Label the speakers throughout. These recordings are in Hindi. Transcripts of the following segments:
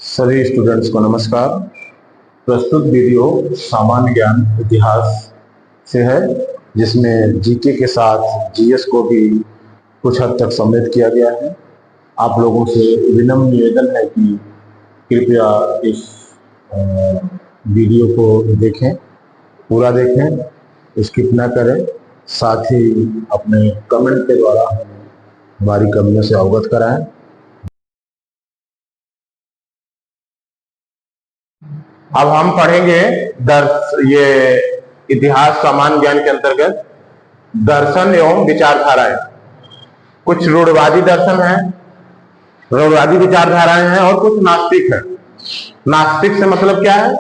Speaker 1: सभी स्टूडेंट्स को नमस्कार। प्रस्तुत वीडियो सामान्य ज्ञान इतिहास से है, जिसमें जीके के साथ जीएस को भी कुछ हद तक सम्मिलित किया गया है। आप लोगों से विनम्र निवेदन है कि कृपया इस वीडियो को देखें, पूरा देखें, स्किप ना करें। साथ ही अपने कमेंट के द्वारा हमारी कमियों से अवगत कराएं। अब हम पढ़ेंगे ये इतिहास सामान्य ज्ञान के अंतर्गत दर्शन एवं विचारधाराएं। कुछ रूढ़वादी दर्शन है, रूढ़वादी विचारधाराएं हैं और कुछ नास्तिक है। नास्तिक से मतलब क्या है?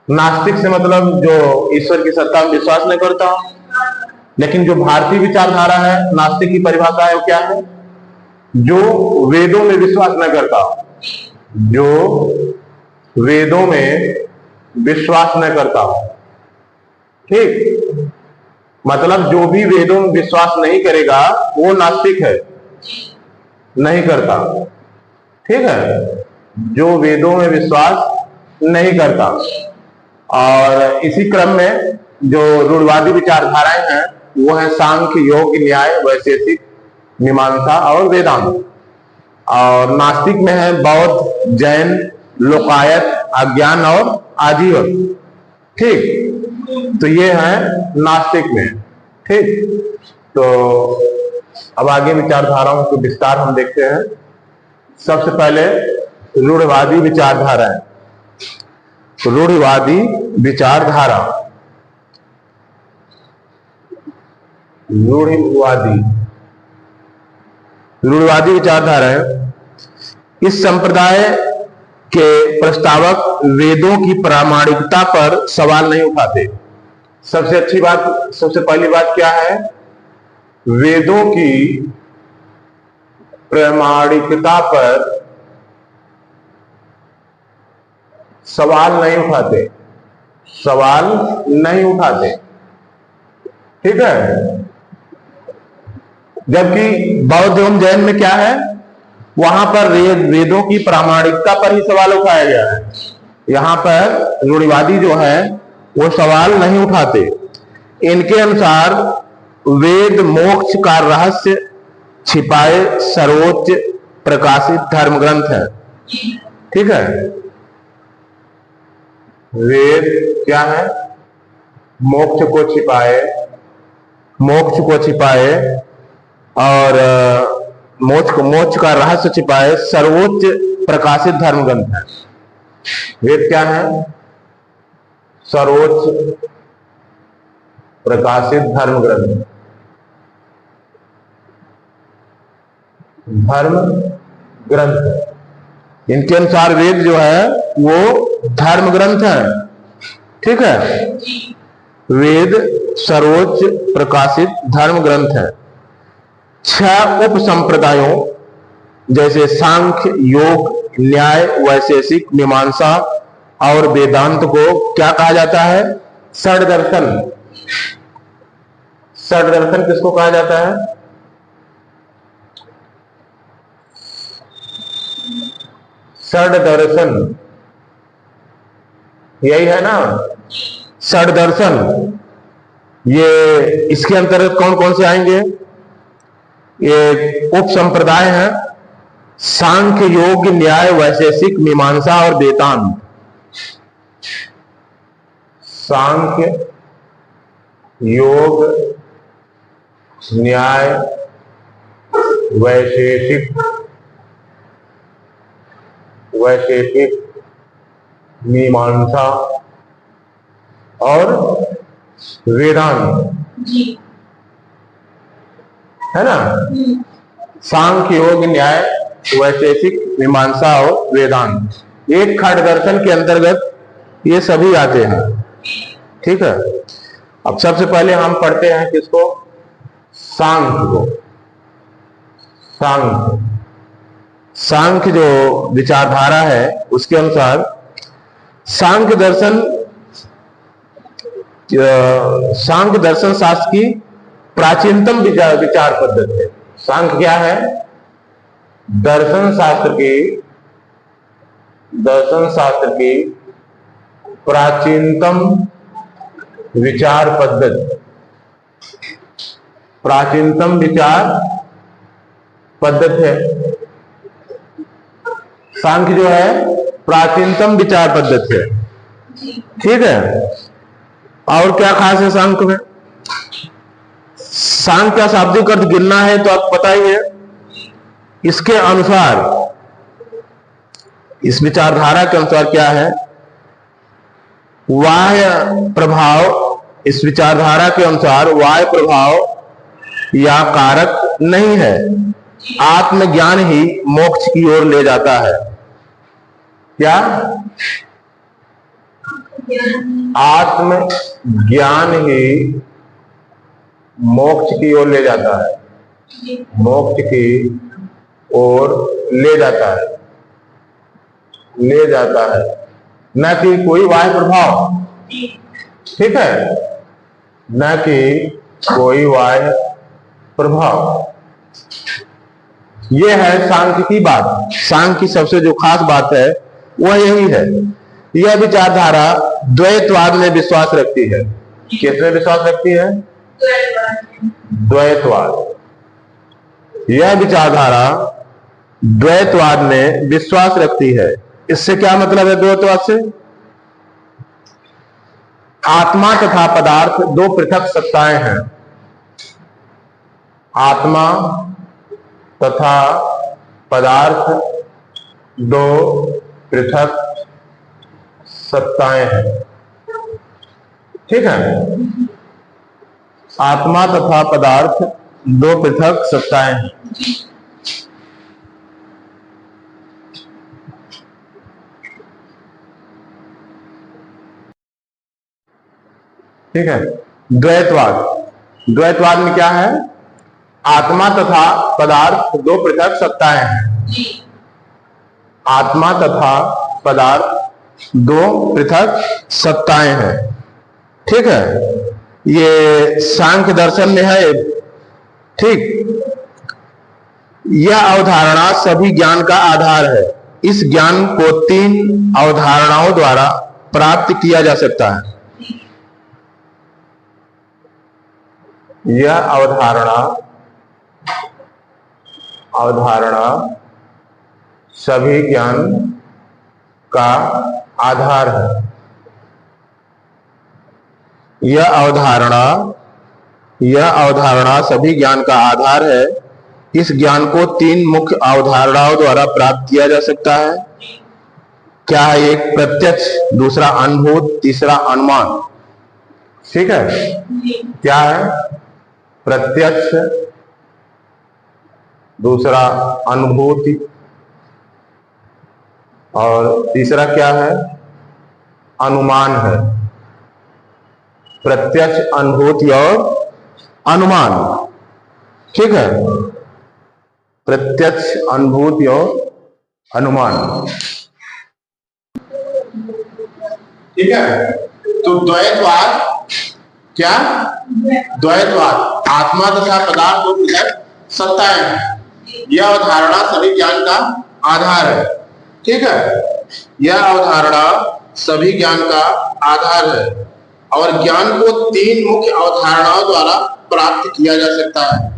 Speaker 1: नास्तिक से मतलब जो ईश्वर की सत्ता में विश्वास नहीं करता। लेकिन जो भारतीय विचारधारा है, नास्तिक की परिभाषा है वो क्या है? जो वेदों में विश्वास न करता, जो वेदों में विश्वास न करता। ठीक, मतलब जो भी वेदों में विश्वास नहीं करेगा वो नास्तिक है, नहीं करता। ठीक है, जो वेदों में विश्वास नहीं करता। और इसी क्रम में जो रूढ़वादी विचारधाराएं हैं वो है सांख्य, योग, न्याय, वैशेषिक, मीमांसा और वेदांत। और नास्तिक में है बौद्ध, जैन, लोकायत, अज्ञान और आजीवन। ठीक, तो ये है नास्तिक में। ठीक, तो अब आगे विचारधाराओं के विस्तार हम देखते हैं। सबसे पहले रूढ़वादी विचारधारा है। रूढ़वादी विचारधारा, रूढ़वादी विचारधारा है। इस संप्रदाय के प्रस्तावक वेदों की प्रामाणिकता पर सवाल नहीं उठाते। सबसे अच्छी बात, सबसे पहली बात क्या है? वेदों की प्रामाणिकता पर सवाल नहीं उठाते, सवाल नहीं उठाते। ठीक है, जबकि बौद्ध एवं जैन में क्या है? वहां पर वेदों की प्रामाणिकता पर ही सवाल उठाया गया है। यहां पर रूढ़िवादी जो है वो सवाल नहीं उठाते। इनके अनुसार वेद मोक्ष का रहस्य छिपाए सर्वोच्च प्रकाशित धर्म ग्रंथ है। ठीक है, वेद क्या है? मोक्ष को छिपाए, मोक्ष को छिपाए और मोक्ष का रहस्य छिपाए सर्वोच्च प्रकाशित धर्म ग्रंथ है। वेद क्या है? सर्वोच्च प्रकाशित धर्म ग्रंथ, धर्म ग्रंथ। इनके अनुसार वेद जो है वो धर्म ग्रंथ है। ठीक है, वेद सर्वोच्च प्रकाशित धर्म ग्रंथ है। 6 उप संप्रदायों जैसे सांख्य, योग, न्याय, वैशेषिक, मीमांसा और वेदांत को क्या कहा जाता है? षड दर्शन। षड दर्शन किसको कहा जाता है? षड दर्शन, यही है ना, षड दर्शन। ये इसके अंतर्गत कौन कौन से आएंगे? ये उप संप्रदाय है सांख्य, योग, न्याय, वैशेषिक, मीमांसा और वेदांत। सांख्य, योग, न्याय, वैशेषिक, मीमांसा और वेदांत, है ना। सांख्य, योग, न्याय, वैशेषिक, मीमांसा और वेदांत एक खंड दर्शन के अंतर्गत ये सभी आते हैं। ठीक है, अब सबसे पहले हम पढ़ते हैं किसको? सांख्य को। सांख्य जो विचारधारा है उसके अनुसार सांख्य दर्शन शास्त्र की प्राचीनतम विचार पद्धति है। सांख्य क्या है? दर्शन शास्त्र की दर्शन शास्त्र की प्राचीनतम विचार पद्धति, प्राचीनतम विचार पद्धति है। सांख्य जो है प्राचीनतम विचार पद्धति है, ठीक है। और क्या खास है सांख्य में? सांख्य का शाब्दिक अर्थ गिनना है तो आपको पता ही है। इसके अनुसार, इस विचारधारा के अनुसार क्या है, बाह्य प्रभाव, इस विचारधारा के अनुसार बाह्य प्रभाव या कारक नहीं है, आत्मज्ञान ही मोक्ष की ओर ले जाता है। क्या? आत्मज्ञान ही मोक्ष की ओर ले जाता है, मोक्ष की ओर ले जाता है, ले जाता है, न कि कोई बाह्य प्रभाव, ठीक है, न कि कोई बाह्य प्रभाव। यह है सांख्य की बात। सांख्य की सबसे जो खास बात है वह यही है। यह विचारधारा द्वैतवाद में विश्वास रखती है। किसमें विश्वास रखती है? द्वैतवाद। यह विचारधारा द्वैतवाद में विश्वास रखती है। इससे क्या मतलब है द्वैतवाद से? आत्मा तथा पदार्थ दो पृथक सत्ताएं हैं। आत्मा तथा पदार्थ दो पृथक सत्ताएं हैं, ठीक है। आत्मा तथा पदार्थ दो पृथक सत्ताएं हैं। ठीक है। द्वैतवाद, द्वैतवाद में क्या है? आत्मा तथा पदार्थ दो पृथक सत्ताएं हैं। आत्मा तथा पदार्थ दो पृथक सत्ताएं हैं, ठीक है। ये सांख्य दर्शन में है, ठीक। यह अवधारणा सभी ज्ञान का आधार है। इस ज्ञान को तीन अवधारणाओं द्वारा प्राप्त किया जा सकता है। यह अवधारणा सभी ज्ञान का आधार है। यह अवधारणा सभी ज्ञान का आधार है। इस ज्ञान को तीन मुख्य अवधारणाओं द्वारा प्राप्त किया जा सकता है। क्या है? एक प्रत्यक्ष, दूसरा अनुभूत, तीसरा अनुमान, ठीक है। क्या है? प्रत्यक्ष, दूसरा अनुभूति और तीसरा क्या है? अनुमान है। प्रत्यक्ष, अनुभूति और अनुमान, ठीक है। प्रत्यक्ष, अनुभूति और अनुमान, ठीक है। तो द्वैतवाद, क्या? द्वैतवाद, आत्मा तथा पदार्थ दो पृथक सत्ताएं हैं। यह अवधारणा सभी ज्ञान का आधार है, ठीक है। यह अवधारणा सभी ज्ञान का आधार है और ज्ञान को तीन मुख्य अवधारणाओं द्वारा प्राप्त किया जा सकता है।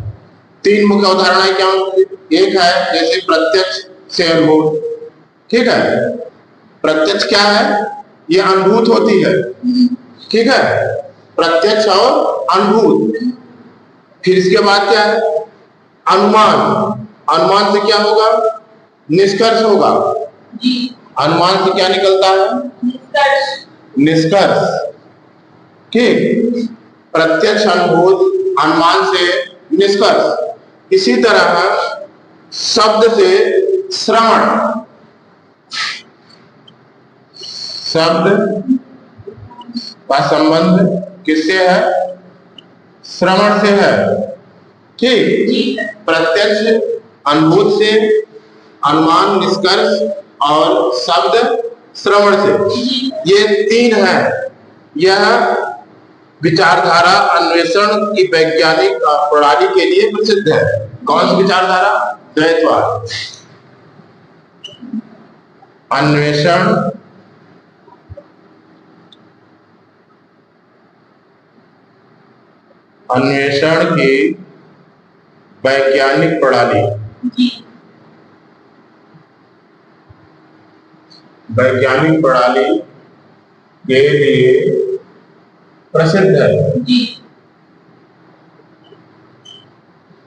Speaker 1: तीन मुख्य अवधारणाएं क्या होंगी? एक है जैसे प्रत्यक्ष से अनुभूत, ठीक है। प्रत्यक्ष क्या है? ये अनुभूत होती है, ठीक है। प्रत्यक्ष और अनुभूत। फिर इसके बाद क्या है? अनुमान। अनुमान से क्या होगा? निष्कर्ष होगा। अनुमान से क्या निकलता है? निष्कर्ष, ठीक। प्रत्यक्ष, अनुभूत, अनुमान से निष्कर्ष। इसी तरह शब्द से श्रवण, शब्द का संबंध किससे है? श्रवण से है, ठीक। प्रत्यक्ष, अनुभूत से, अनुमान, निष्कर्ष और शब्द श्रवण से, ये तीन है। यह विचारधारा अन्वेषण की वैज्ञानिक प्रणाली के लिए प्रसिद्ध है। कौन सी विचारधारा? द्वैतवाद। अन्वेषण अन्वेषण की वैज्ञानिक प्रणाली वैज्ञानिक प्रणाली के लिए प्रसिद्ध है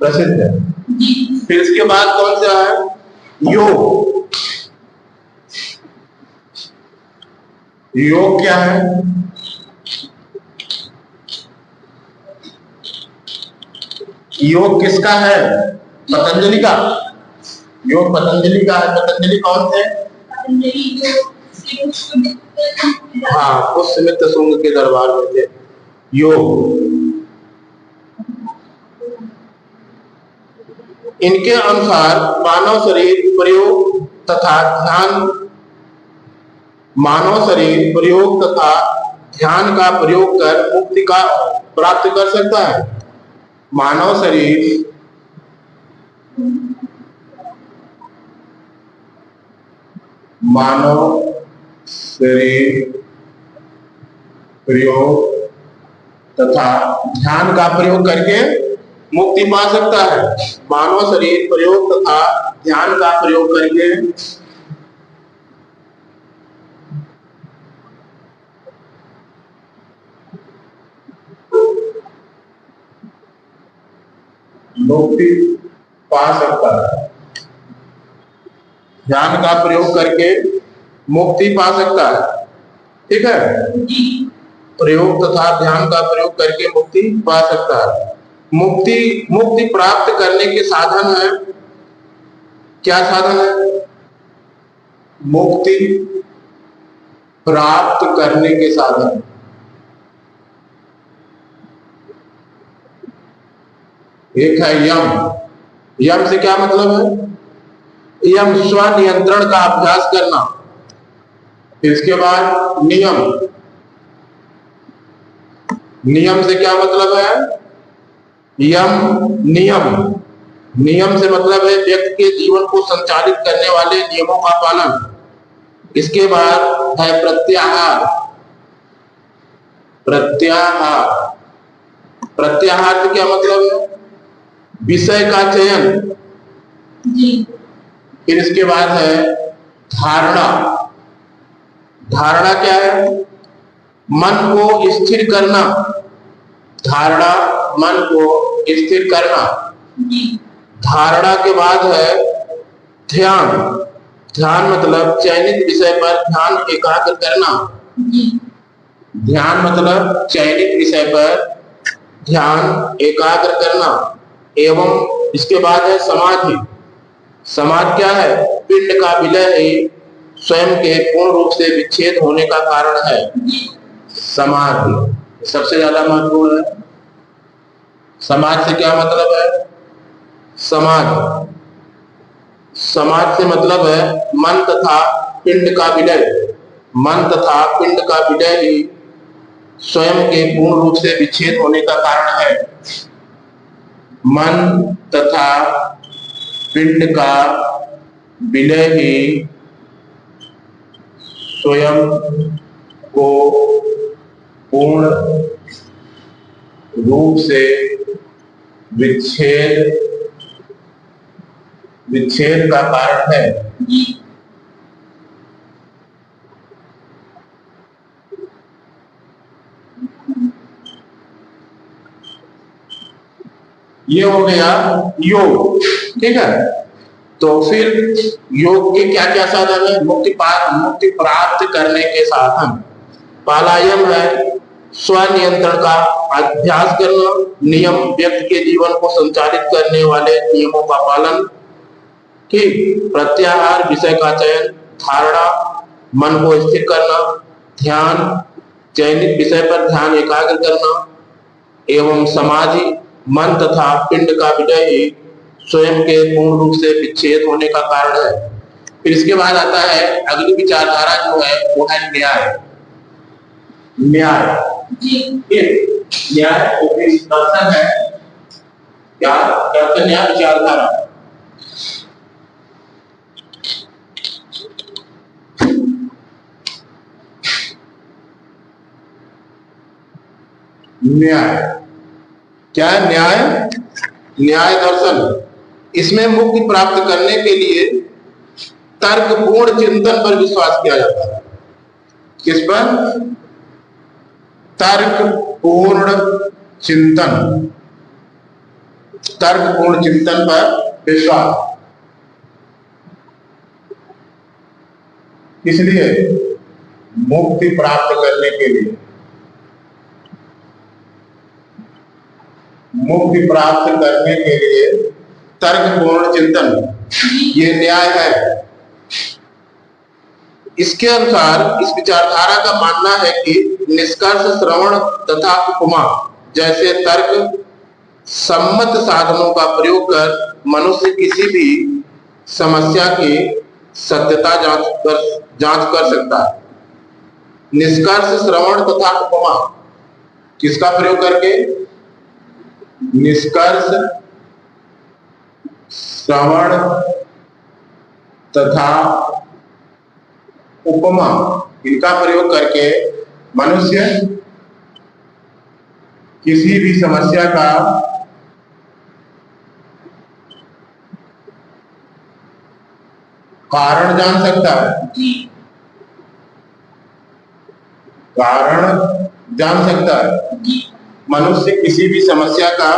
Speaker 1: प्रसिद्ध है। फिर इसके बाद कौन सा है? योग। योग क्या है? योग किसका है? पतंजलि का। योग पतंजलि का है। पतंजलि कौन थे? हाँ, उस सुमित शुंग के दरबार में थे। योग इनके अनुसार मानव शरीर प्रयोग तथा ध्यान का प्रयोग कर मुक्ति का प्राप्त कर सकता है। मानव शरीर प्रयोग तथा ध्यान का प्रयोग करके मुक्ति पा सकता है। मानव शरीर प्रयोग तथा ध्यान का प्रयोग करके मुक्ति पा सकता है। ध्यान का प्रयोग करके मुक्ति पा सकता है। ठीक है, प्रयोग तथा ध्यान का प्रयोग करके मुक्ति पा सकता है। मुक्ति प्राप्त करने के साधन है। क्या साधन है? मुक्ति प्राप्त करने के साधन। एक है यम। यम से क्या मतलब है? यम स्वनियंत्रण का अभ्यास करना। इसके बाद नियम। नियम से क्या मतलब है? नियम से मतलब है व्यक्ति के जीवन को संचालित करने वाले नियमों का पालन। इसके बाद है प्रत्याहार। प्रत्याहार से क्या मतलब है? विषय का चयन। फिर इसके बाद है धारणा। धारणा क्या है? मन को स्थिर करना। धारणा मन को स्थिर करना। धारणा के बाद है ध्यान। ध्यान मतलब चयनित विषय पर ध्यान एकाग्र करना। ध्यान मतलब चयनित विषय पर ध्यान एकाग्र करना। एवं इसके बाद है समाधि। समाधि क्या है? पिंड का विलय ही स्वयं के पूर्ण रूप से विच्छेद होने का कारण है। समाधि सबसे ज्यादा महत्वपूर्ण है। समाधि से क्या मतलब है? समाधि से मतलब है मन तथा पिंड का विलय। मन तथा पिंड का विलय ही स्वयं के पूर्ण रूप से विच्छेद होने का कारण है। मन तथा पिंड का विलय ही स्वयं को पूर्ण रूप से विच्छेद का कारण है। ये हो गया योग। ठीक है, तो फिर योग के क्या क्या साधन है? मुक्ति प्राप्त करने के साधन। पहला यम है स्वनियंत्रण का अभ्यास करना। नियम व्यक्ति के जीवन को संचालित करने वाले नियमों का पालन। ठीक, प्रत्याहार विषय का चयन। धारणा मन को स्थिर करना। ध्यान चयनित विषय पर ध्यान एकाग्र करना। एवं समाधि मन तथा पिंड का विलय ही स्वयं के पूर्ण रूप से विच्छेद होने का कारण है। फिर इसके बाद आता है अगली विचारधारा जो है वो है न्याय। न्याय दर्शन है। क्या दर्शन? न्याय विचारधारा। न्याय। क्या है? न्याय, न्याय दर्शन। इसमें मुक्ति प्राप्त करने के लिए तर्कपूर्ण चिंतन पर विश्वास किया जाता है। किस पर? तर्कपूर्ण चिंतन, तर्कपूर्ण चिंतन पर विश्वास। इसलिए मुक्ति प्राप्त करने के लिए, मुक्ति प्राप्त करने के लिए तर्कपूर्ण चिंतन, ये न्याय है। इसके अनुसार इस विचारधारा का मानना है कि निष्कर्ष, श्रवण तथा उपमा जैसे तर्क सम्मत साधनों का प्रयोग कर मनुष्य किसी भी समस्या की सत्यता जांच कर सकता है। निष्कर्ष, श्रवण तथा उपमा, किसका प्रयोग करके? निष्कर्ष, श्रवण तथा उपमा, इनका प्रयोग करके मनुष्य किसी भी समस्या का कारण जान सकता है, कारण जान सकता है। मनुष्य किसी भी समस्या का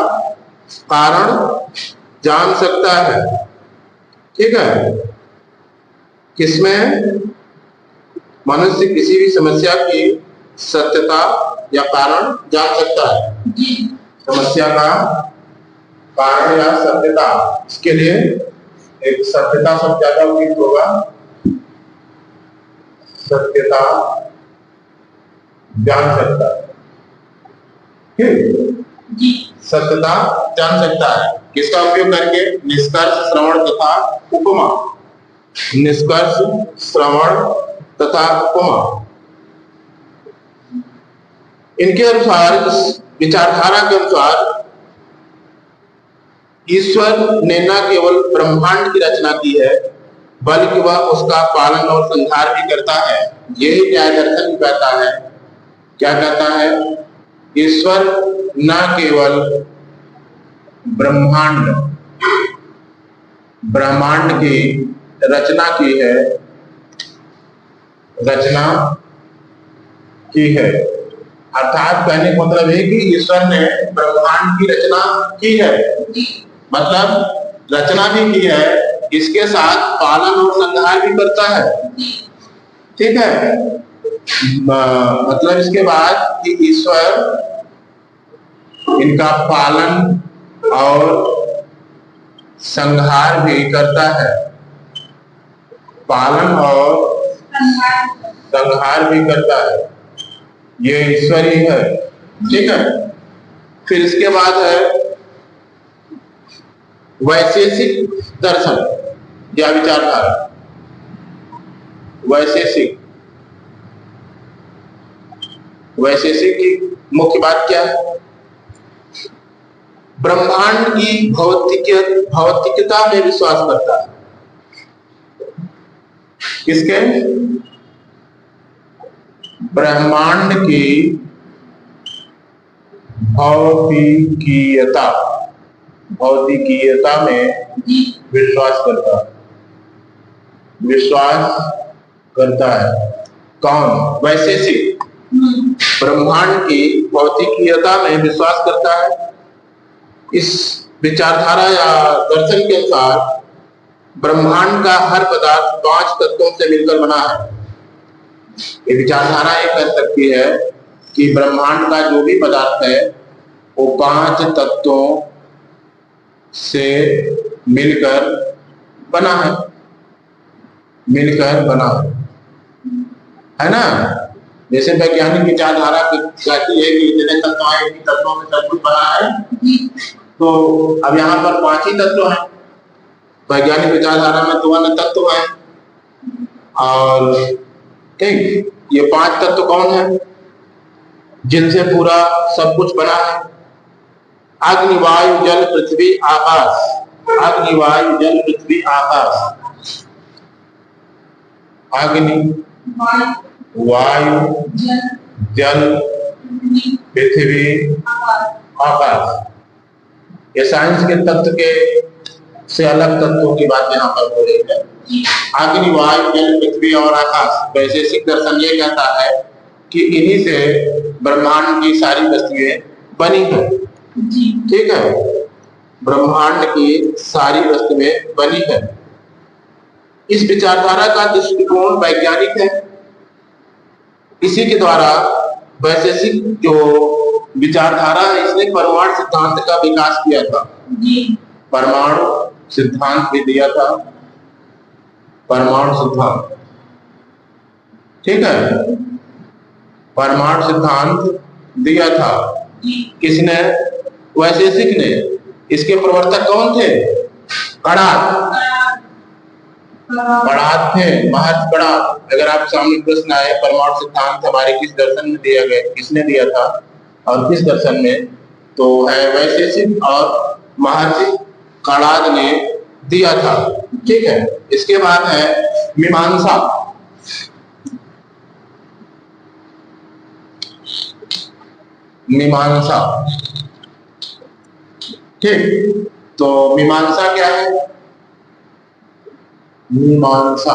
Speaker 1: कारण जान सकता है। ठीक है? किसमें? मनुष्य किसी भी समस्या की सत्यता या कारण जान सकता है। समस्या का कारण या सत्यता, इसके लिए एक सत्यता शब्द ज्यादा उपयुक्त होगा। सत्यता जान सकता है। सत्यता जान सकता है किसका उपयोग करके? निष्कर्ष, श्रवण तथा उपमा। निष्कर्ष, श्रवण तथा उपमा। इनके अनुसार, इस विचारधारा के अनुसार ईश्वर ने न केवल ब्रह्मांड की रचना की है बल्कि वह उसका पालन और संहार भी करता है। यही न्याय दर्शन कहता है। क्या कहता है? ईश्वर न केवल ब्रह्मांड की रचना की है, रचना की है, अर्थात कहने का मतलब है कि ईश्वर ने ब्रह्मांड की रचना की है, मतलब रचना भी की है, इसके साथ पालन और संहार भी करता है। ठीक है? मतलब इसके बाद कि ईश्वर इनका पालन और संहार भी करता है, पालन और संहार भी करता है, ये ईश्वर ही है। ठीक है? फिर इसके बाद है वैशेषिक दर्शन या विचारधारा। वैशेषिक की मुख्य बात क्या है? ब्रह्मांड की भौतिकता में विश्वास करता है। किसके? ब्रह्मांड की भौतिकीयता में विश्वास करता है। कौन? वैशेषिक ब्रह्मांड की भौतिकीयता में विश्वास करता है। इस विचारधारा या दर्शन के अनुसार ब्रह्मांड का हर पदार्थ 5 तत्वों से मिलकर बना है। ये विचारधारा ये कह सकती है कि ब्रह्मांड का जो भी पदार्थ है वो 5 तत्वों से मिलकर बना है, है ना? जैसे वैज्ञानिक विचारधारा कहती है कि इतने तत्व आए, इन तत्वों में सब कुछ बना है, तो अब यहाँ पर 5 ही तत्व हैं। वैज्ञानिक विचारधारा में तो अन्य तत्व है। और ठीक, ये 5 तत्व कौन है जिनसे पूरा सब कुछ बना है? अग्नि, वायु, जल, पृथ्वी, आकाश। अग्नि, वायु, जल, पृथ्वी, आकाश। अग्नि, वायु, जल, पृथ्वी, आकाश। ये साइंस के तत्व के से अलग तत्वों की बात यहाँ पर हो रही है। अग्नि, वायु, जल, पृथ्वी और आकाश। वैशेषिक दर्शन ये कहता है कि इन्हीं से ब्रह्मांड की सारी वस्तुएं बनी है। ठीक है, ब्रह्मांड की सारी वस्तुएं बनी है। इस विचारधारा का दृष्टिकोण वैज्ञानिक है। इसी के द्वारा वैशेषिक जो विचारधारा है, इसने परमाणु सिद्धांत का विकास किया था। परमाणु सिद्धांत भी दिया था, परमाणु सिद्धांत। ठीक है, परमाणु सिद्धांत दिया था। किसने? वैशेषिक ने। इसके प्रवर्तक कौन थे? कणाद। कणाद थे, महर्षि कणाद। अगर आप सामने प्रश्न आए परमाणु सिद्धांत हमारे किस दर्शन में दिया गया, किसने दिया था और किस दर्शन में, तो है वैशेषिक और महर्षि कणाद ने दिया था। ठीक है, इसके बाद है मीमांसा। मीमांसा, ठीक, तो मीमांसा क्या है? मीमांसा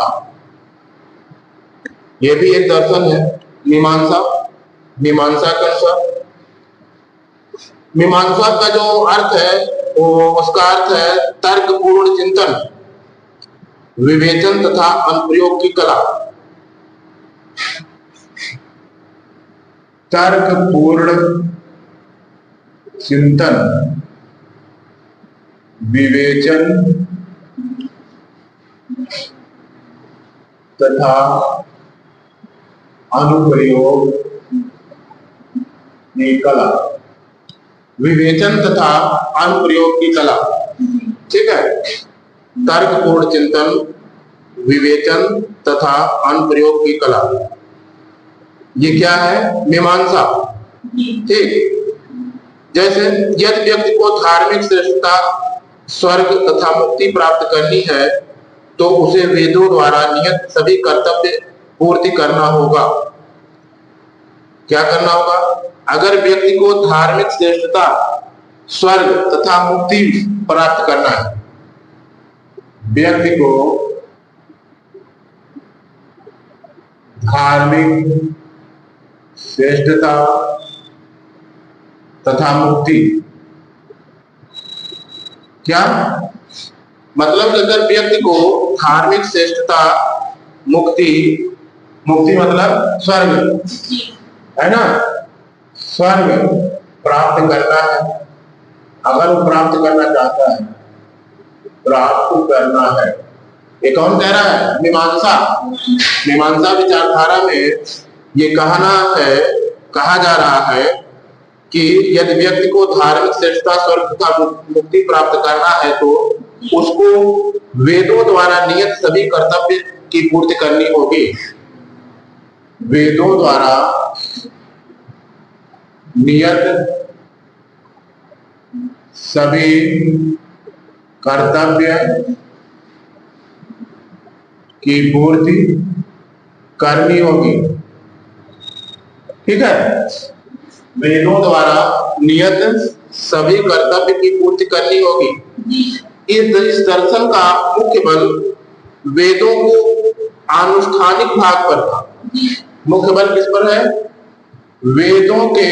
Speaker 1: ये भी एक दर्शन है। मीमांसा, मीमांसा का शब्द, मीमांसा का जो अर्थ है वो उसका अर्थ है तर्कपूर्ण चिंतन, विवेचन तथा अनुप्रयोग की कला। तर्कपूर्ण चिंतन, विवेचन तथा अनुप्रयोग की कला। विवेचन तथा अनुप्रयोग की कला। ठीक है, तर्कपूर्ण चिंतन, विवेचन तथा अनुप्रयोग की कला, ये क्या है? मीमांसा। ठीक, जैसे यदि व्यक्ति को धार्मिक श्रेष्ठता, स्वर्ग तथा मुक्ति प्राप्त करनी है तो उसे वेदों द्वारा नियत सभी कर्तव्य पूर्ति करना होगा। क्या करना होगा? अगर व्यक्ति को धार्मिक श्रेष्ठता, स्वर्ग तथा मुक्ति प्राप्त करना है, व्यक्ति को धार्मिक श्रेष्ठता तथा मुक्ति, क्या मतलब? अगर व्यक्ति को धार्मिक श्रेष्ठता, मुक्ति, मुक्ति मतलब स्वर्ग है ना, स्वर्ग प्राप्त करना है, अगर वो प्राप्त करना चाहता है, प्राप्त करना है, ये कौन कह रहा है? मीमांसा। मीमांसा विचारधारा में ये कहा जा रहा है कि यदि व्यक्ति को धार्मिक श्रेष्ठता, स्वर्ग तथा मुक्ति प्राप्त करना है तो उसको वेदों द्वारा नियत सभी कर्तव्य की पूर्ति करनी होगी। वेदों द्वारा नियत सभी कर्तव्य की पूर्ति करनी होगी। ठीक है, वेदों द्वारा नियत सभी कर्तव्य की पूर्ति करनी होगी। इस दर्शन का मुख्य बल वेदों को आनुष्ठानिक भाग पर था। मुख्य बल किस पर है? वेदों के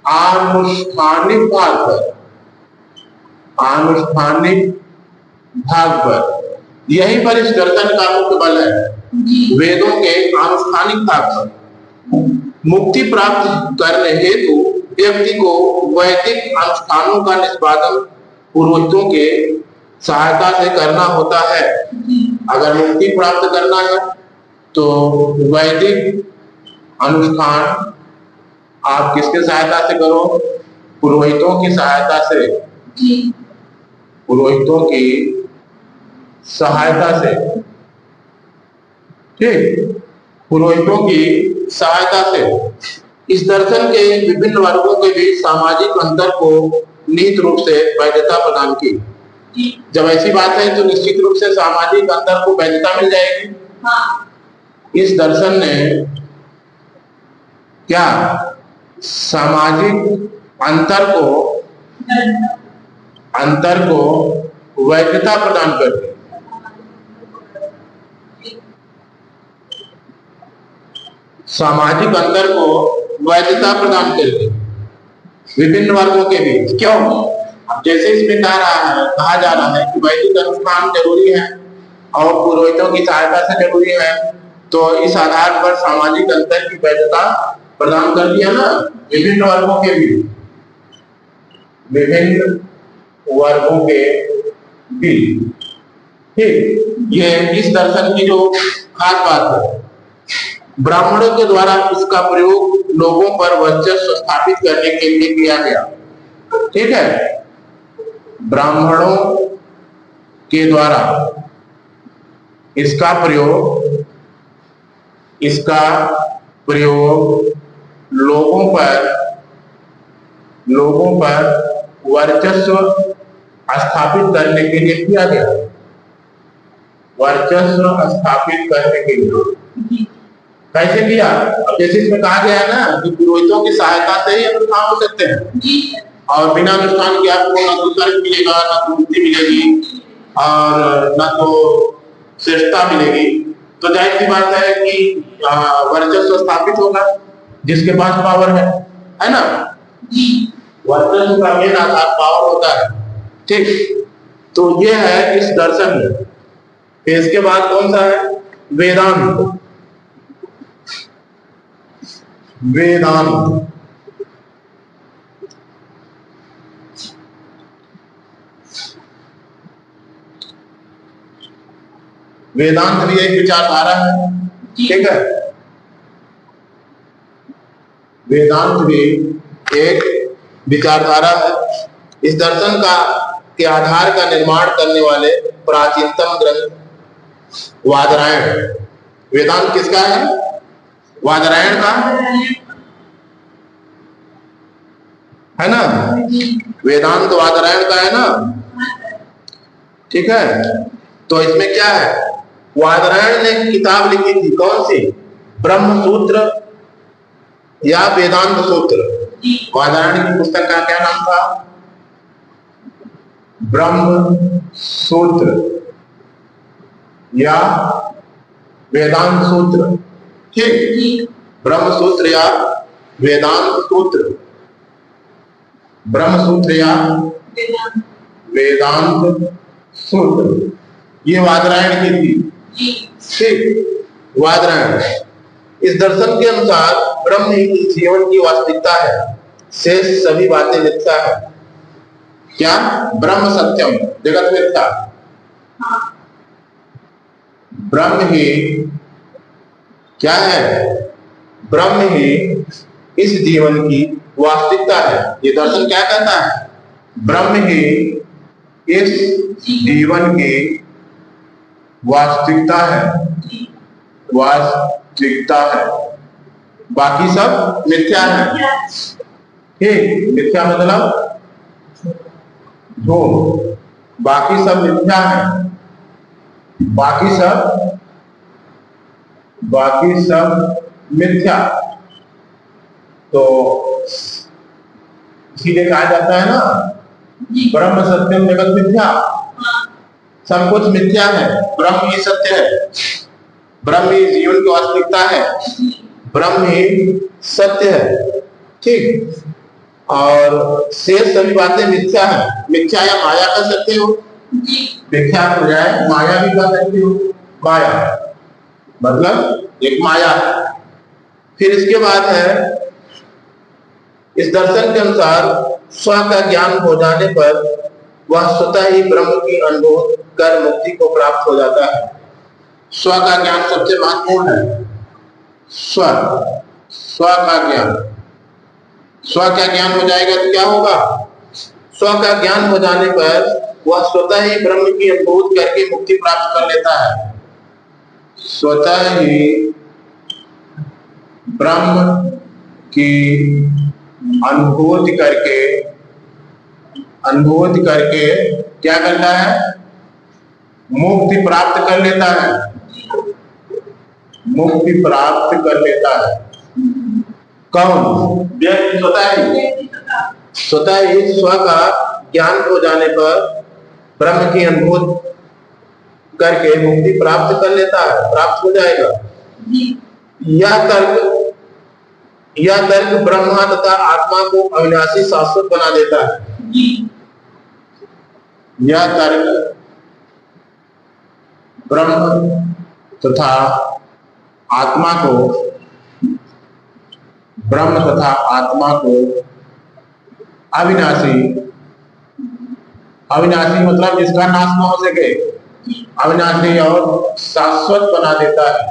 Speaker 1: आनुष्ठानिक भाग पर, आनुष्ठानिक भाग पर, यहीं पर इस दर्शन का मुख्य बल है, वेदों के आनुष्ठानिक भाग पर। मुक्ति प्राप्त करने हेतु व्यक्ति को वैदिक अनुष्ठानों का निष्पादन पुरोहितों के सहायता से करना होता है। अगर मुक्ति प्राप्त करना है तो वैदिक अनुष्ठान आप किसके सहायता से करो? पुरोहितों की सहायता से, पुरोहितों की सहायता से। ठीक, पुरोहितों की सहायता से। इस दर्शन के विभिन्न वर्गों के बीच सामाजिक अंतर को निहित रूप से वैधता प्रदान की। जब ऐसी बात है तो निश्चित रूप से सामाजिक अंतर को वैधता मिल जाएगी। इस दर्शन ने क्या सामाजिक अंतर को वैधता प्रदान करती है। सामाजिक अंतर को वैधता प्रदान करती है विभिन्न वर्गों के बीच। क्यों? अब जैसे इसमें कहा जा रहा है कि वैदिक अनुष्ठान जरूरी है और पुरोहितों की सहायता से जरूरी है, तो इस आधार पर सामाजिक अंतर की वैधता प्रदान कर दिया ना विभिन्न वर्गों के बीच, विभिन्न वर्गों के बीच। ठीक, ये इस दर्शन की जो खास बात है, ब्राह्मणों के द्वारा इसका प्रयोग लोगों पर वर्चस्व स्थापित करने के लिए किया गया। ठीक है, ब्राह्मणों के द्वारा इसका प्रयोग लोगों पर वर्चस्व स्थापित करने के लिए किया गया। वर्चस्व स्थापित करने के लिए कैसे किया? अब जैसे इसमें कहा गया है ना कि पुरोहितों की सहायता से ही अनुष्ठान हो सकते हैं, और बिना अनुष्ठान के आपको ना तो तर्क मिलेगा, ना तो मुक्ति मिलेगी, और ना तो श्रेष्ठता मिलेगी। तो जाहिर सी बात है कि वर्चस्व स्थापित होगा जिसके पास पावर है ना। वर्चस्व का मेन आधार पावर होता है। ठीक, तो ये है इस दर्शन में। इसके बाद कौन सा है? वेदांत। वेदांत वेदांत भी एक विचारधारा है। ठीक है, वेदांत भी एक विचारधारा है। इस दर्शन के आधार का निर्माण करने वाले प्राचीनतम ग्रंथ वादरायण। वेदांत किसका है? वादरायण का है ना। वेदांत वादरायण का है ना। ठीक है, तो इसमें क्या है? वादरायण ने किताब लिखी थी, कौन सी? ब्रह्म सूत्र या वेदांत सूत्र। वादरायण की पुस्तक का क्या नाम था? ब्रह्म सूत्र या वेदांत सूत्र। ठीक, ब्रह्म सूत्र या वेदांत सूत्र। ब्रह्म सूत्र या वेदांत सूत्र, ये वादरायण की थी। ठीक, वादरायण इस दर्शन के अनुसार ब्रह्म ही इस जीवन की वास्तविकता है, शेष सभी बातें मिथ्या है। क्या? ब्रह्म सत्यम जगत मिथ्या। ब्रह्म ही क्या है? ब्रह्म ही इस जीवन की वास्तविकता है। ये दर्शन क्या कहता है? ब्रह्म ही इस जीवन की वास्तविकता है, वास्तविकता है, बाकी सब मिथ्या है। ठीक, मिथ्या मतलब झूठ, बाकी सब मिथ्या है, बाकी सब मिथ्या। तो इसीलिए कहा जाता है ना, ब्रह्म सत्यम जगत मिथ्या। सब कुछ मिथ्या है, ब्रह्म ही सत्य है, ब्रह्म ही जीवन की वास्तविकता है, ब्रह्म ही सत्य है। ठीक, और शेष सभी बातें मिथ्या है। मिथ्या या माया कर सकते हो, मिथ्या हो जाए माया भी कर सकते हो। माया मतलब एक माया है। फिर इसके बाद है, इस दर्शन के अनुसार स्व का ज्ञान हो जाने पर वह स्वतः ही ब्रह्म की अनुभव कर मुक्ति को प्राप्त हो जाता है। स्व का ज्ञान सबसे महत्वपूर्ण है। स्व का ज्ञान, स्व का ज्ञान हो जाएगा तो क्या होगा? स्व का ज्ञान हो जाने पर वह स्वतः ही ब्रह्म की अनुभूति करके मुक्ति प्राप्त कर लेता है। स्वतः ही ब्रह्म की अनुभूति करके क्या करता है? मुक्ति प्राप्त कर लेता है। मुक्ति प्राप्त कर लेता है। कौन? व्यक्ति स्वतः ही स्व का ज्ञान हो जाने पर ब्रह्म की अनुभूति करके मुक्ति प्राप्त कर लेता है, प्राप्त हो जाएगा। यह तर्क ब्रह्मा तथा आत्मा को अविनाशी शाश्वत बना देता है। यह तर्क ब्रह्म तथा आत्मा को अविनाशी मतलब जिसका नाश न हो सके, अविनाशी और शाश्वत बना देता है।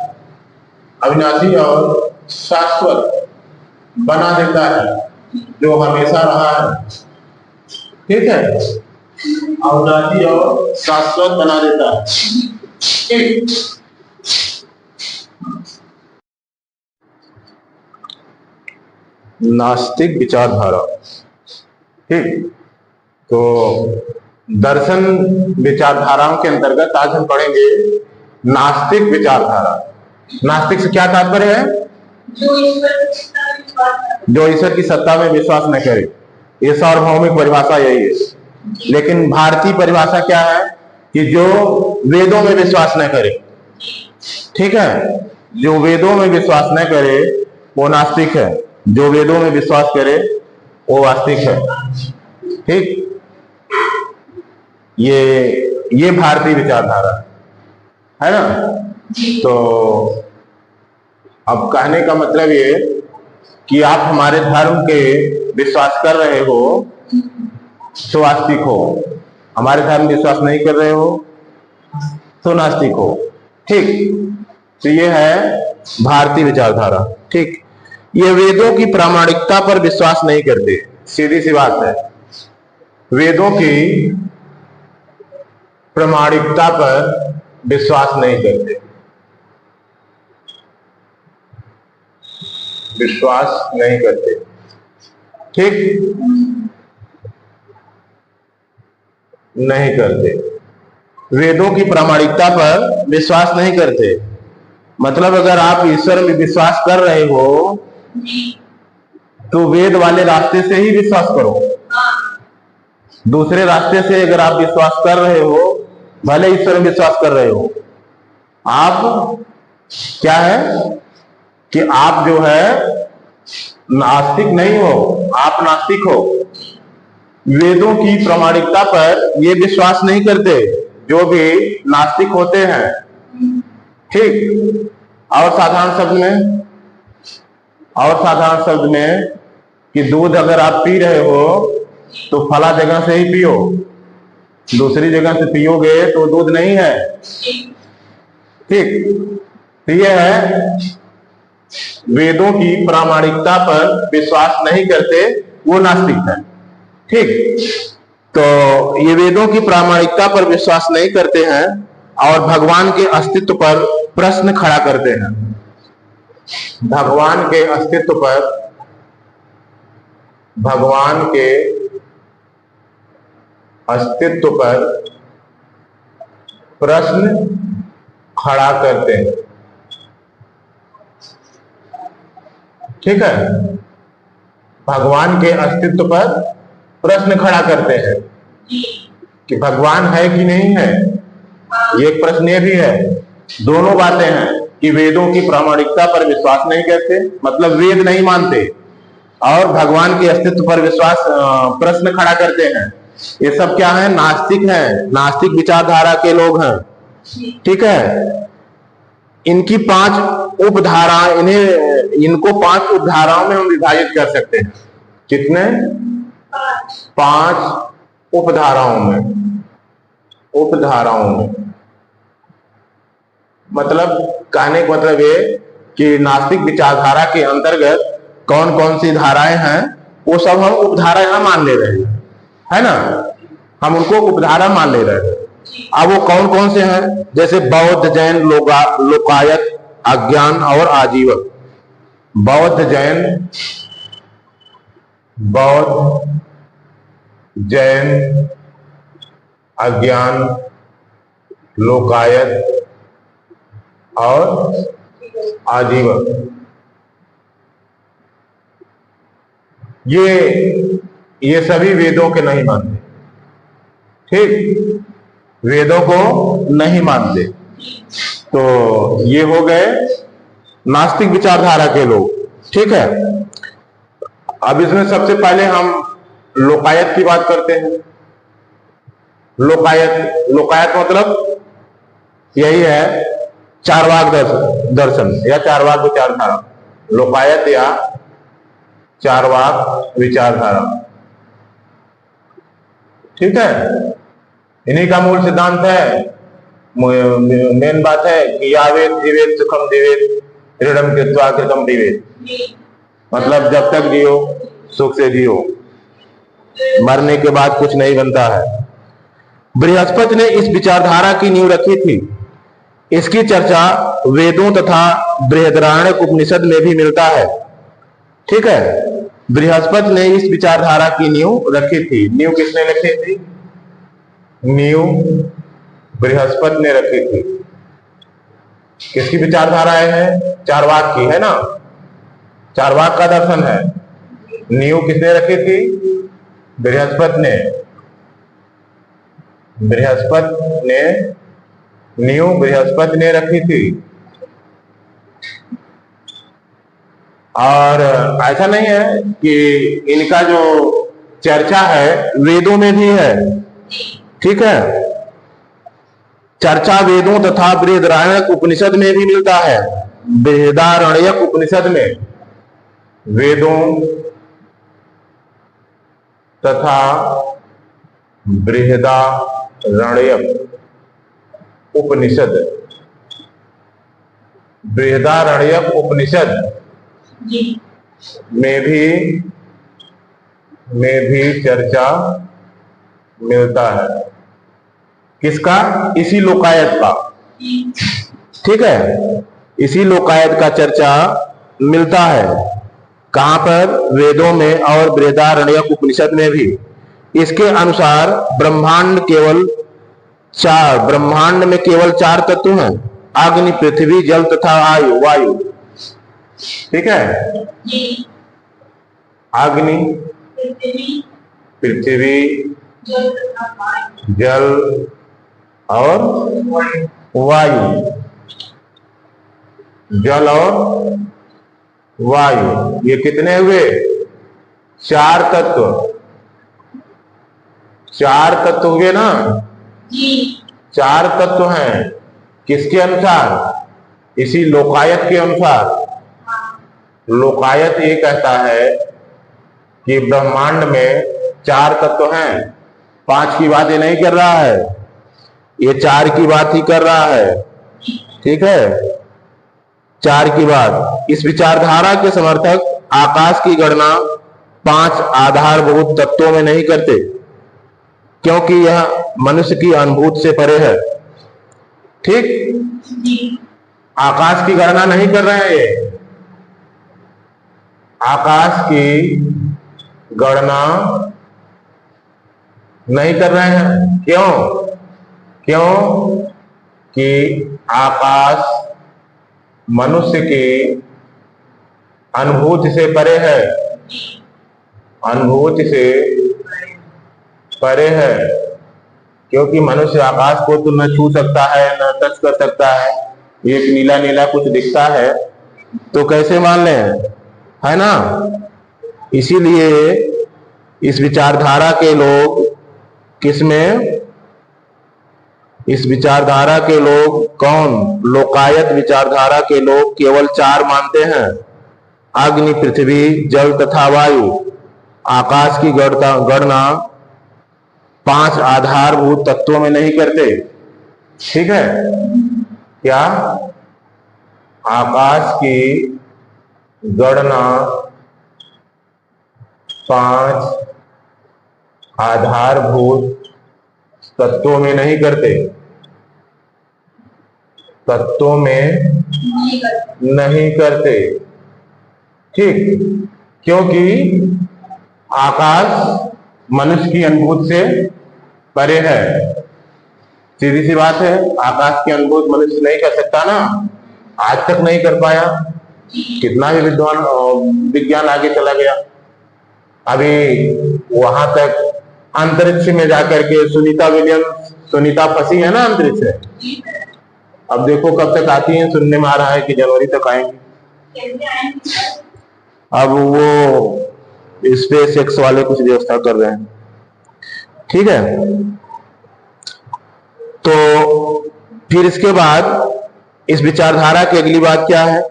Speaker 1: अविनाशी और शाश्वत बना देता है, जो हमेशा रहा है। ठीक है, अविनाशी और शाश्वत बना देता है। नास्तिक विचारधारा। ठीक, तो दर्शन विचारधाराओं के अंतर्गत आज हम पढ़ेंगे नास्तिक विचारधारा। नास्तिक से क्या तात्पर्य है? जो ईश्वर की सत्ता में विश्वास न करे। ये सार्वभौमिक परिभाषा यही है। लेकिन भारतीय परिभाषा क्या है कि जो वेदों में विश्वास न करे। ठीक है, जो वेदों में विश्वास न करे वो नास्तिक है, जो वेदों में विश्वास करे वो आस्तिक है। ठीक, ये भारतीय विचारधारा है ना। तो अब कहने का मतलब ये कि आप हमारे धर्म के विश्वास कर रहे हो तो आस्तिक हो, हमारे धर्म विश्वास नहीं कर रहे हो तो नास्तिक हो। ठीक, तो ये है भारतीय विचारधारा। ठीक, ये वेदों की प्रामाणिकता पर विश्वास नहीं करते, सीधी सी बात है। वेदों की प्रामाणिकता पर विश्वास नहीं करते, विश्वास नहीं करते। ठीक, नहीं करते, वेदों की प्रामाणिकता पर विश्वास नहीं करते। मतलब अगर आप ईश्वर में विश्वास कर रहे हो तो वेद वाले रास्ते से ही विश्वास करो। दूसरे रास्ते से अगर आप विश्वास कर रहे हो, भले ईश्वर में विश्वास कर रहे हो, आप क्या है कि आप जो है नास्तिक नहीं हो, आप नास्तिक हो। वेदों की प्रामाणिकता पर ये विश्वास नहीं करते जो भी नास्तिक होते हैं। ठीक, और साधारण शब्द में कि दूध अगर आप पी रहे हो तो फला जगह से ही पियो, दूसरी जगह से पियोगे तो दूध नहीं है। ठीक, तो यह है वेदों की प्रामाणिकता पर विश्वास नहीं करते, वो नास्तिक है। ठीक, तो ये वेदों की प्रामाणिकता पर विश्वास नहीं करते हैं और भगवान के अस्तित्व पर प्रश्न खड़ा करते हैं। भगवान के अस्तित्व पर प्रश्न खड़ा करते हैं। ठीक है, भगवान के अस्तित्व पर प्रश्न खड़ा करते हैं कि भगवान है कि नहीं है। एक प्रश्न ये भी है, दोनों बातें हैं कि वेदों की प्रामाणिकता पर विश्वास नहीं करते, मतलब वेद नहीं मानते, और भगवान के अस्तित्व पर विश्वास प्रश्न खड़ा करते हैं। ये सब क्या है? नास्तिक है, नास्तिक विचारधारा के लोग हैं। ठीक है, इनकी 5 उपधारा, इनको 5 उपधाराओं में हम विभाजित कर सकते हैं। कितने? 5 उपधाराओं में। मतलब कहने का मतलब ये कि नास्तिक विचारधारा के अंतर्गत कौन कौन सी धाराएं हैं वो सब हम उपधारा यहां मान ले रहे हैं, है ना। हम उनको उपधारा मान ले रहे हैं। अब वो कौन कौन से हैं? जैसे बौद्ध, जैन, लोकायत, अज्ञान और आजीवन। बौद्ध, जैन, अज्ञान, लोकायत और आजीवन। ये सभी वेदों के नहीं मानते, ठीक, वेदों को नहीं मानते। तो ये हो गए नास्तिक विचारधारा के लोग, ठीक है। अब इसमें सबसे पहले हम लोकायत की बात करते हैं। लोकायत मतलब यही है चारवाक दर्शन या चारवाक विचारधारा। लोकायत या चारवाक विचारधारा, ठीक है। इन्हीं का मूल सिद्धांत है, मेन बात है कि यावेत जीवेत सुखम दिवेत दृढ़म कृत्वा कृतम दिवेत, मतलब जब तक जियो सुख से जियो, मरने के बाद कुछ नहीं बनता है। बृहस्पति ने इस विचारधारा की नींव रखी थी। इसकी चर्चा वेदों तथा बृहदारण्यक उपनिषद में भी मिलता है, ठीक है। बृहस्पति ने इस विचारधारा की नींव रखी थी। नींव किसने रखी थी? नींव बृहस्पति ने रखी थी। किसकी विचारधारा है? चारवाक की, है ना। चारवाक का दर्शन है। नींव किसने रखी थी? बृहस्पति ने। नींव बृहस्पति ने रखी थी। और ऐसा नहीं है कि इनका जो चर्चा है वेदों में भी है, ठीक है। चर्चा वेदों तथा बृहदारण्यक उपनिषद में भी मिलता है। बृहदारण्यक उपनिषद में वेदों तथा बृहदारण्यक उपनिषद, बृहदारण्यक उपनिषद में भी चर्चा मिलता है। किसका? इसी लोकायत का, ठीक है। इसी लोकायत का चर्चा मिलता है। कहां पर? वेदों में और बृहदारण्यक उपनिषद में भी। इसके अनुसार ब्रह्मांड में केवल 4 तत्व हैं: अग्नि, पृथ्वी, जल तथा वायु, ठीक है। अग्नि, पृथ्वी, जल और वायु। जल और वायु, ये कितने हुए? 4 तत्व। 4 तत्व हुए ना। 4 तत्व हैं। किसके अनुसार? इसी लोकायत के अनुसार। लोकायत ये कहता है कि ब्रह्मांड में 4 तत्व हैं। 5 की बात ये नहीं कर रहा है, ये 4 की बात ही कर रहा है, ठीक है। 4 की बात। इस विचारधारा के समर्थक आकाश की गणना 5 आधारभूत तत्वों में नहीं करते, क्योंकि यह मनुष्य की अनुभूति से परे है, ठीक। आकाश की गणना नहीं कर रहे हैं ये। आकाश की गणना नहीं कर रहे हैं। क्यों कि आकाश मनुष्य की अनुभूति से परे है। अनुभूति से परे है, क्योंकि मनुष्य आकाश को तो न छू सकता है, न टच कर सकता है। एक नीला नीला कुछ दिखता है तो कैसे मान लें, है ना। इसीलिए इस विचारधारा के लोग, किसमें? इस विचारधारा के लोग कौन? लोकायत विचारधारा के लोग केवल 4 मानते हैं: अग्नि, पृथ्वी, जल तथा वायु। आकाश की गणना 5 आधारभूत तत्वों में नहीं करते, ठीक है। क्या? आकाश की गणना 5 आधारभूत तत्वों में नहीं करते। तत्वों में नहीं करते, ठीक। क्योंकि आकाश मनुष्य की अनुभूति से परे है। सीधी सी बात है, आकाश की अनुभूति मनुष्य नहीं कर सकता ना, आज तक नहीं कर पाया। कितना भी विद्वान विज्ञान आगे चला गया, अभी वहां तक अंतरिक्ष में जाकर के सुनीता फंसी है ना अंतरिक्ष में। अब देखो कब तक आती है, सुनने में आ रहा है कि जनवरी तक आएंगे। अब वो स्पेस एक्स वाले कुछ व्यवस्था कर रहे हैं, ठीक है। तो फिर इसके बाद इस विचारधारा की अगली बात क्या है?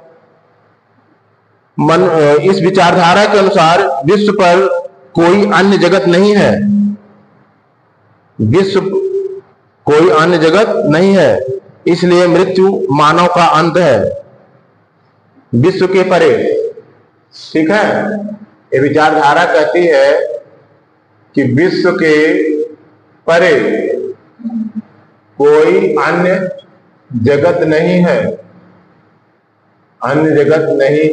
Speaker 1: इस विचारधारा के अनुसार विश्व पर कोई अन्य जगत नहीं है, विश्व कोई अन्य जगत नहीं है, इसलिए मृत्यु मानव का अंत है, विश्व के परे। ठीक है, ये विचारधारा कहती है कि विश्व के परे कोई अन्य जगत नहीं है, अन्य जगत नहीं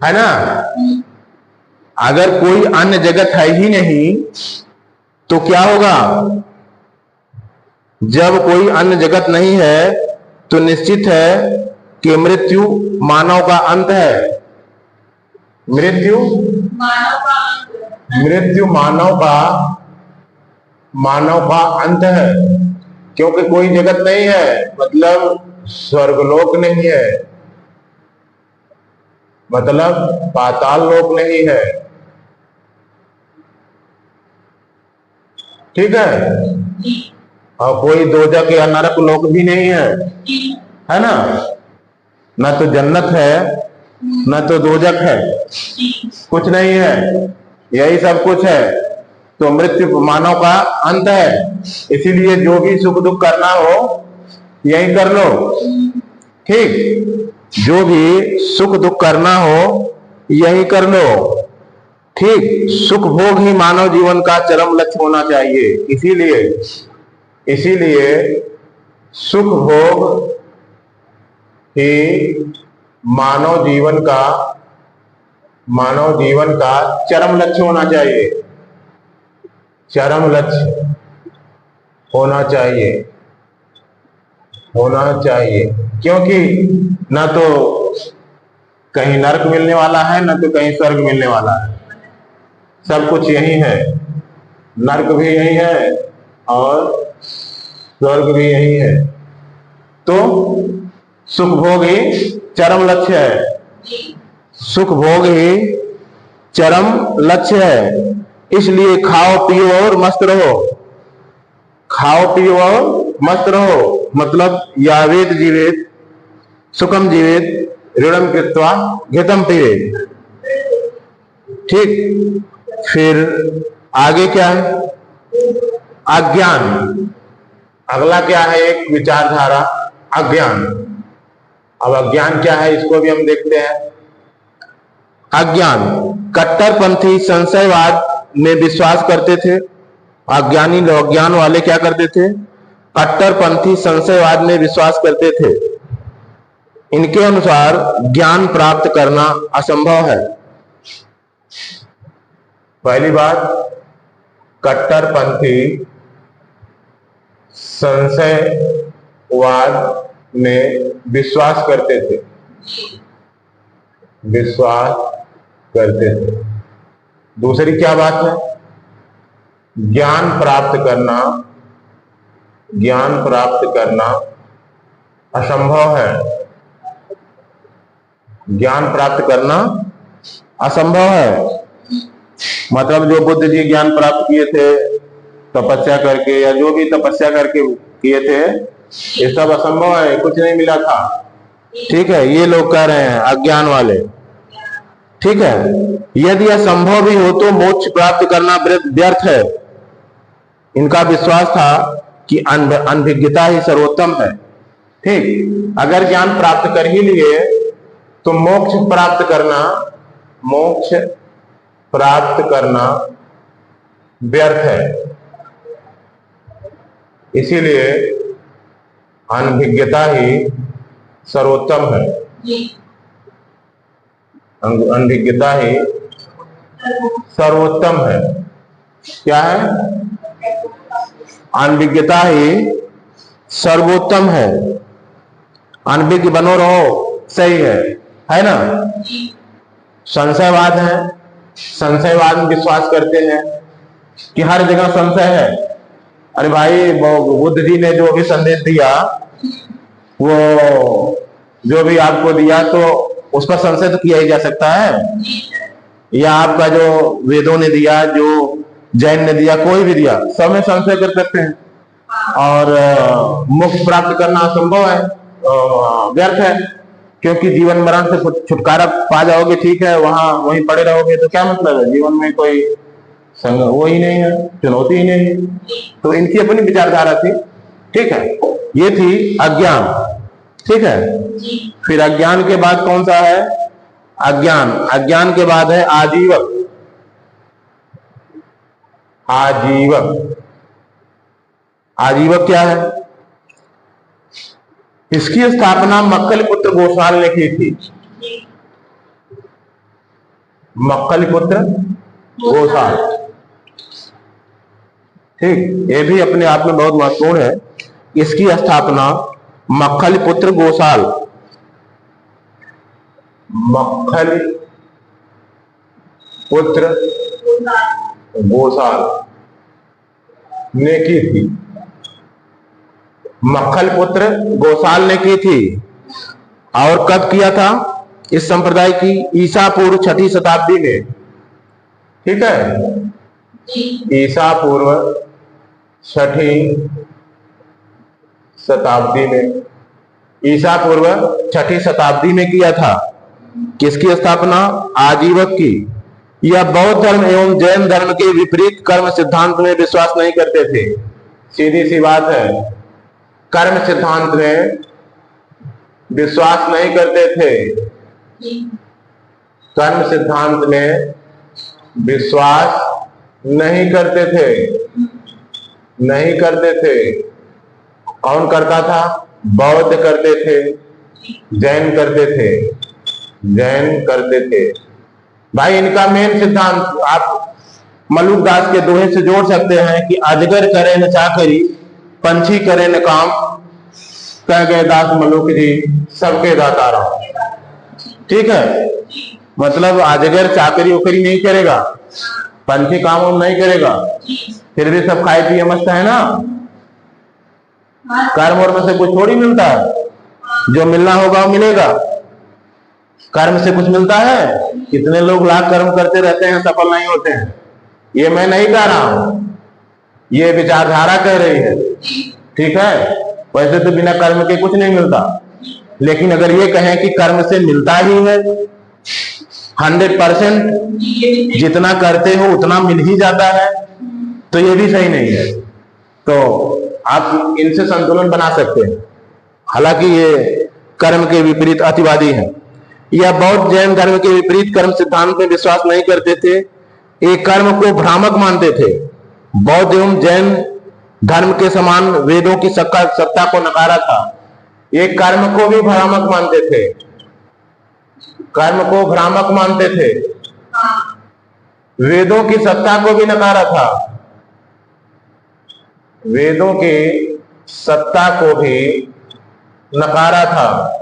Speaker 1: है ना। अगर कोई अन्य जगत है ही नहीं तो क्या होगा? जब कोई अन्य जगत नहीं है तो निश्चित है कि मृत्यु मानव का अंत है, मृत्यु मानव का अंत है, क्योंकि कोई जगत नहीं है, मतलब स्वर्गलोक नहीं है, मतलब पाताल लोक नहीं है। ठीक है, और कोई दोजख या नरक लोक भी नहीं है ना। न तो जन्नत है न तो दोजख है, कुछ नहीं है, यही सब कुछ है। तो मृत्यु मानव का अंत है, इसीलिए जो भी सुख दुख करना हो यही कर लो। ठीक, जो भी सुख दुख करना हो यही कर लो। ठीक, सुख भोग ही मानव जीवन का चरम लक्ष्य होना चाहिए। इसीलिए सुख भोग ही मानव जीवन का चरम लक्ष्य होना चाहिए, चरम लक्ष्य होना चाहिए, क्योंकि न तो कहीं नरक मिलने वाला है न तो कहीं स्वर्ग मिलने वाला है, सब कुछ यही है, नरक भी यही है और स्वर्ग भी यही है। तो सुख भोग ही चरम लक्ष्य है, सुख भोग ही चरम लक्ष्य है। इसलिए खाओ पियो और मस्त रहो, खाओ पियो और मस्त रहो, मतलब यावेत जीवेत सुखम जीवेत ऋणम कृत्वा घृतम पिबेत। ठीक, फिर आगे क्या है? अज्ञान। अगला क्या है? एक विचारधारा अज्ञान। अब अज्ञान क्या है इसको भी हम देखते हैं। अज्ञान, कट्टरपंथी संशयवाद में विश्वास करते थे। अज्ञानी लोग, ज्ञान वाले क्या करते थे? कट्टरपंथी संशयवाद में विश्वास करते थे। इनके अनुसार ज्ञान प्राप्त करना असंभव है। पहली बात, कट्टरपंथी संशयवाद में विश्वास करते थे, दूसरी क्या बात है? ज्ञान प्राप्त करना असंभव है, ज्ञान प्राप्त करना असंभव है। मतलब जो बुद्ध जी ज्ञान प्राप्त किए थे तपस्या करके, या जो भी तपस्या करके किए थे, ये सब असंभव है, कुछ नहीं मिला था। ठीक है, ये लोग कह रहे हैं अज्ञान वाले। ठीक है, यदि असंभव भी हो तो मोक्ष प्राप्त करना व्यर्थ है। इनका विश्वास था कि अनभिज्ञता ही सर्वोत्तम है। ठीक, अगर ज्ञान प्राप्त कर ही लिए तो मोक्ष प्राप्त करना व्यर्थ है। इसीलिए अनभिज्ञता ही सर्वोत्तम है, अनभिज्ञता ही सर्वोत्तम है। क्या है? अनभिज्ञता ही सर्वोत्तम है। अनभिज्ञ बनो रहो, सही है ना। संशयवाद है संशयवाद में विश्वास करते हैं कि हर जगह संशय है। अरे भाई, बुद्ध जी ने जो भी संदेश दिया, वो जो भी आपको दिया, तो उस पर संशय तो किया ही जा सकता है। या आपका जो वेदों ने दिया, जो जैन ने दिया, कोई भी दिया, सब में संशय कर सकते हैं। और मोक्ष प्राप्त करना असंभव है, व्यर्थ है, क्योंकि जीवन मरण से छुटकारा पा जाओगे, ठीक है, वहीं पड़े रहोगे तो क्या मतलब है? जीवन में कोई वो ही नहीं है, चुनौती ही नहीं है। तो इनकी अपनी विचारधारा थी, ठीक है। ये थी अज्ञान, ठीक है। फिर अज्ञान के बाद कौन सा है? अज्ञान के बाद है आजीवक। आजीवक क्या है? इसकी स्थापना मक्कलिपुत्र गोसाल ने की थी। मक्कलिपुत्र गोसाल, ठीक, ये भी अपने आप में बहुत महत्वपूर्ण है। इसकी स्थापना मक्खलिपुत्र गोसाल ने की थी। मक्खलिपुत्र गोसाल ने की थी। और कब किया था इस संप्रदाय की? ईसा पूर्व 6ठी शताब्दी में, ठीक है। ईसा पूर्व 6ठी शताब्दी में, ईसा पूर्व 6ठी शताब्दी में किया था। किसकी स्थापना? आजीवक की। यह बौद्ध धर्म एवं जैन धर्म के विपरीत कर्म सिद्धांत में विश्वास नहीं करते थे। सीधी सी बात है, कर्म सिद्धांत में विश्वास नहीं करते थे। कर्म सिद्धांत में विश्वास नहीं करते थे। कौन करता था? बौद्ध करते थे, जैन करते थे। भाई, इनका मेन सिद्धांत आप मलुक दास के दोहे से जोड़ सकते हैं कि अजगर करे न चाकरी, पंछी करे न काम, कह गए दास मलुक जी सबके दाता राम। ठीक है, मतलब अजगर चाकरी उकरी नहीं करेगा, पंछी काम वाम नहीं करेगा, फिर भी सब खाए पिए मस्त है ना। कर्म वर्म से कुछ थोड़ी मिलता है, जो मिलना होगा वो मिलेगा। कर्म से कुछ मिलता है? कितने लोग लाख कर्म करते रहते हैं, सफल नहीं होते हैं। ये मैं नहीं कह रहा हूं, ये विचारधारा कह रही है, ठीक है। वैसे तो बिना कर्म के कुछ नहीं मिलता, लेकिन अगर ये कहें कि कर्म से मिलता ही है 100%, जितना करते हो उतना मिल ही जाता है, तो ये भी सही नहीं है। तो आप इनसे संतुलन बना सकते हैं। हालांकि ये कर्म के विपरीत अतिवादी है। यह बौद्ध जैन धर्म के विपरीत कर्म सिद्धांत में विश्वास नहीं करते थे, एक कर्म को भ्रामक मानते थे। बौद्ध एवं जैन धर्म के समान वेदों की सत्ता को नकारा था। ये कर्म को भी भ्रामक मानते थे, वेदों की सत्ता को भी नकारा था, वेदों की सत्ता को भी नकारा था।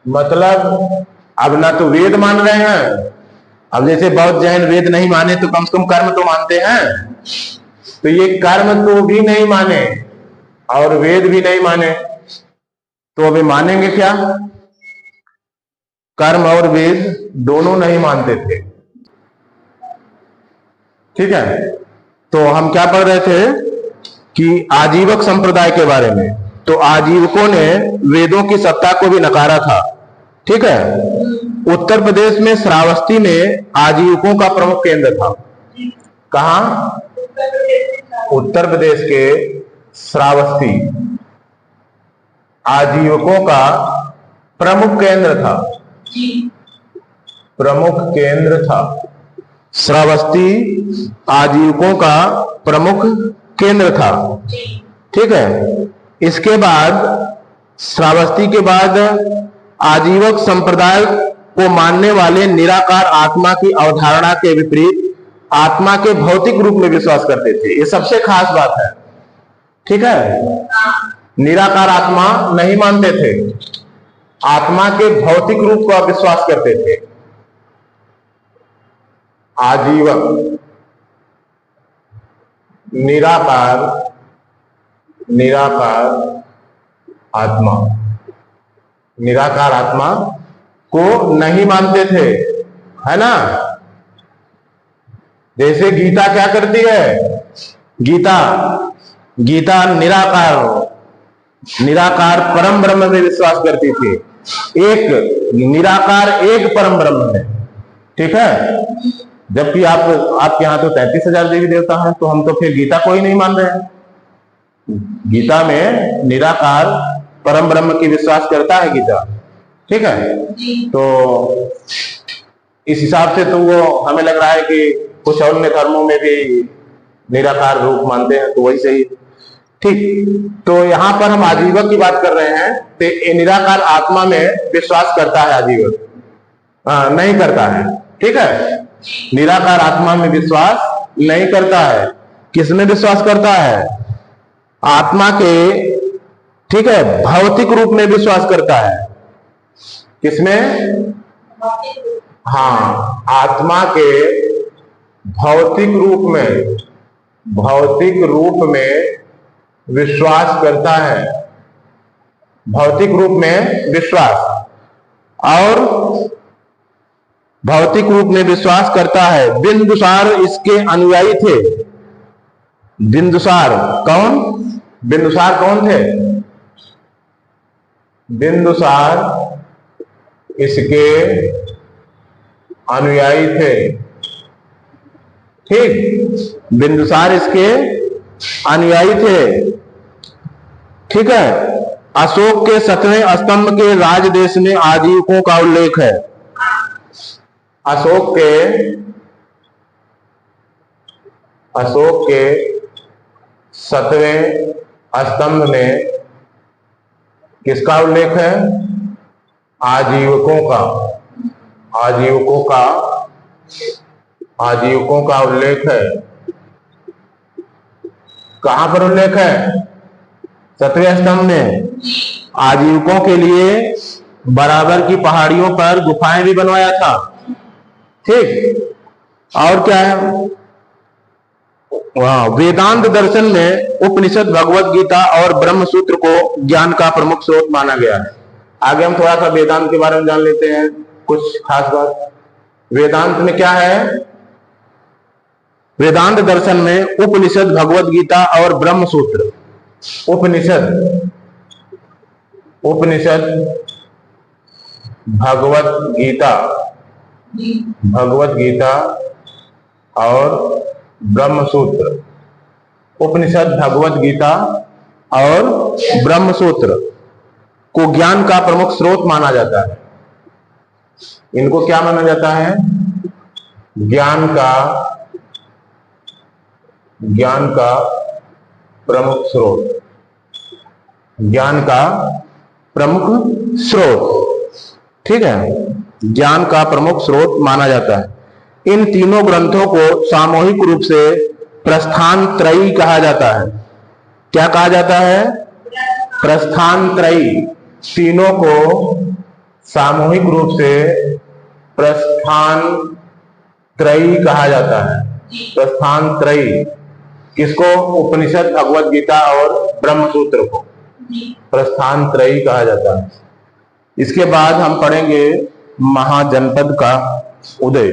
Speaker 1: मतलब अब ना तो वेद मान रहे हैं, अब जैसे बौद्ध जैन वेद नहीं माने तो कम से कम कर्म तो मानते हैं, तो ये कर्म तो भी नहीं माने और वेद भी नहीं माने, तो अभी मानेंगे क्या? कर्म और वेद दोनों नहीं मानते थे, ठीक है। तो हम क्या पढ़ रहे थे कि आजीवक संप्रदाय के बारे में। तो आजीवकों ने वेदों की सत्ता को भी नकारा था, ठीक है। उत्तर प्रदेश में श्रावस्ती में आजीवकों का प्रमुख केंद्र था। कहां? उत्तर प्रदेश के श्रावस्ती आजीवकों का प्रमुख केंद्र था। श्रावस्ती आजीवकों का प्रमुख केंद्र था, ठीक है। इसके बाद श्रावस्ती के बाद आजीवक संप्रदाय को मानने वाले निराकार आत्मा की अवधारणा के विपरीत आत्मा के भौतिक रूप में विश्वास करते थे। ये सबसे खास बात है, ठीक है। निराकार आत्मा नहीं मानते थे, आत्मा के भौतिक रूप को विश्वास करते थे। आजीवक, निराकार, निराकार आत्मा, निराकार आत्मा को नहीं मानते थे, है ना। जैसे गीता क्या करती है, गीता गीता निराकार, निराकार परम ब्रह्म में विश्वास करती थी, एक निराकार एक परम ब्रह्म में, ठीक है। जबकि आपके यहाँ तो 33,000 देवी देवता हैं, तो हम तो फिर गीता को ही नहीं मान रहे हैं। गीता में निराकार परम ब्रह्म की विश्वास करता है गीता, ठीक है। तो इस हिसाब से तो वो हमें लग रहा है कि कुछ अन्य धर्मों में भी निराकार रूप मानते हैं, तो वही सही, ठीक। तो यहाँ पर हम आजीवक की बात कर रहे हैं, तो निराकार आत्मा में विश्वास करता है आजीवक, नहीं करता है, ठीक है। निराकार आत्मा में विश्वास नहीं करता है। किसमें विश्वास करता है, आत्मा के, ठीक है, भौतिक रूप में विश्वास करता है। किसमें, हाँ, आत्मा के भौतिक रूप में, भौतिक रूप में विश्वास करता है, भौतिक रूप में विश्वास, और भौतिक रूप में विश्वास करता है। बिंदुसार इसके अनुयायी थे। बिंदुसार कौन, बिंदुसार कौन थे, बिंदुसार इसके अनुयायी थे, ठीक। बिंदुसार इसके अनुयायी थे, ठीक है। अशोक के 7वें स्तंभ के राजदेश में आजीवकों का उल्लेख है। अशोक के 7वें स्तंभ में किसका उल्लेख है, आजीवकों का, आजीवकों का, आजीवकों का उल्लेख है। कहां पर उल्लेख है, 7वें स्तंभ में। आजीवकों के लिए बराबर की पहाड़ियों पर गुफाएं भी बनवाया था, ठीक। और क्या है, वेदांत दर्शन में उपनिषद, भगवत गीता और ब्रह्म सूत्र को ज्ञान का प्रमुख स्रोत माना गया है। आगे हम थोड़ा सा वेदांत के बारे में जान लेते हैं, कुछ खास बात। वेदांत में क्या है, वेदांत दर्शन में उपनिषद, भगवत गीता और ब्रह्म सूत्र, उपनिषद, उपनिषद, भगवत गीता, भगवत गीता और ब्रह्म सूत्र, उपनिषद, भगवत गीता और ब्रह्म सूत्र को ज्ञान का प्रमुख स्रोत माना जाता है। इनको क्या माना जाता है, ज्ञान का प्रमुख स्रोत, ज्ञान का प्रमुख स्रोत, ठीक है, ज्ञान का प्रमुख स्रोत माना जाता है। इन तीनों ग्रंथों को सामूहिक रूप से प्रस्थान त्रयी कहा जाता है। क्या कहा जाता है, प्रस्थान त्रयी। तीनों को सामूहिक रूप से प्रस्थान त्रयी कहा जाता है। प्रस्थान त्रयी किसको, उपनिषद, भगवत गीता और ब्रह्म सूत्र को प्रस्थान त्रयी कहा जाता है। इसके बाद हम पढ़ेंगे महाजनपद का उदय।